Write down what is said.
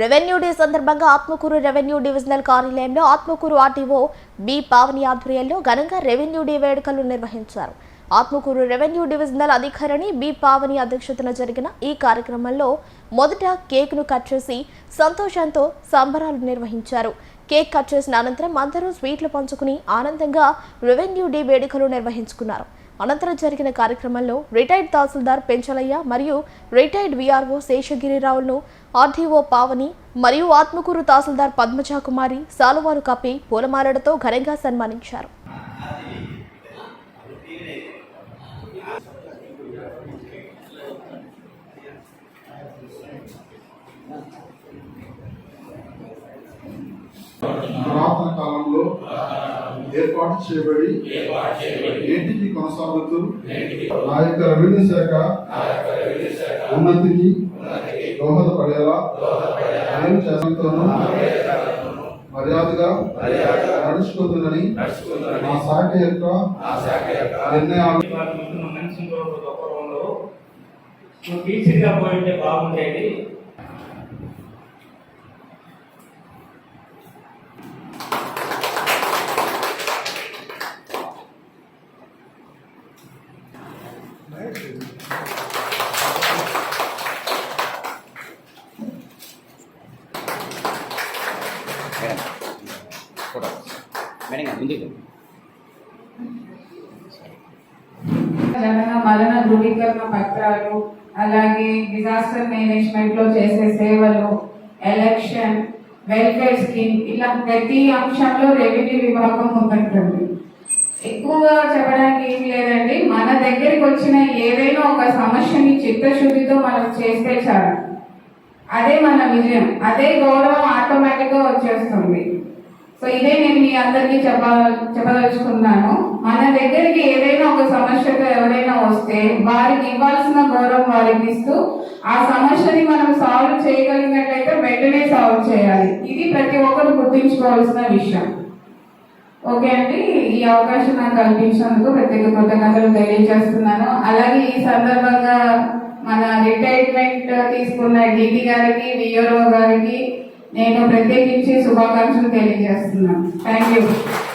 Revenue day సందర్భంగా Atmakur revenue divisional కార్యాలయంలో Atmakur RTO B Pavani ఆధ్వర్యంలో ఘనంగా రెవెన్యూ డే వేడుకలు నిర్వహించారు. ఆత్మకూరు రెవెన్యూ డివిజనల్ అధికారిని బి పావని అధ్యక్షతన జరిగిన ఈ కార్యక్రమంలో మొదట కేక్ను కట్ చేసి సంతోషంతో సంబరాలు నిర్వహించారు. కేక్ కట్ చేసిన అనంతరం అందరూ స్వీట్లు పంచుకుని ఆనందంగా రెవెన్యూ డే వేడుకలు నిర్వహించుకున్నారు. అనంతరం జరిగిన కార్యక్రమంలో రిటైర్డ్ తహసీల్దార్ పెంచలయ్య మరియు రిటైర్డ్ విఆర్ఓ శేషగిరిరావులను ఆర్డీఓ పావని మరియు ఆత్మకూరు తహసీల్దార్ పద్మజా కుమారి సాలువాలు కప్పి పూలమాలలతో ఘనంగా సన్మానించారు. పురాతన కాలంలో ఏర్పాటు చేయబడి నేటికి కొనసాగుతూ నా యొక్క రెవెన్యూ శాఖ ఉన్నతికి దోహదపడేలా నేను చేతనతోనూ మర్యాదగా నడుచుకుంటుందని నా శాఖ యొక్క నిర్ణయాలు బాగుండేది. మరణ ధృవీకరణ పత్రాలు, అలాగే డిజాస్టర్ మేనేజ్మెంట్ లో చేసే సేవలు, ఎలక్షన్, వెల్ఫేర్ స్కీమ్, ఇలా ప్రతి అంశంలో రెవెన్యూ విభాగం ఉంటుంది. ఎక్కువగా చెప్పడానికి ఏం లేదండి. మన దగ్గరికి వచ్చిన ఏదైనా ఒక సమస్యని చిత్తశుద్ధితో మనం చేస్తే చాలు, అదే మన విజయం, అదే గౌరవం ఆటోమేటిక్ గా వచ్చేస్తుంది. సో ఇదే నేను మీ అందరికీ చెప్పదలుచుకున్నాను. మన దగ్గరికి ఏదైనా ఒక సమస్యతో ఎవరైనా వస్తే వారికి ఇవ్వాల్సిన గౌరవం వారికి ఇస్తూ ఆ సమస్యని మనం సాల్వ్ చేయగలిగినట్లయితే వెంటనే సాల్వ్ చేయాలి. ఇది ప్రతి ఒక్కరు గుర్తుంచుకోవాల్సిన విషయం. ఓకే అండి, ఈ అవకాశం నాకు కల్పించినందుకు ప్రత్యేక కృతజ్ఞతలు తెలియజేస్తున్నాను. అలాగే ఈ సందర్భంగా మన రిటైర్మెంట్ తీసుకున్న డీటీ గారికి, విఆర్ఓ గారికి నేను ప్రత్యేకించి శుభాకాంక్షలు తెలియజేస్తున్నాను. Thank you.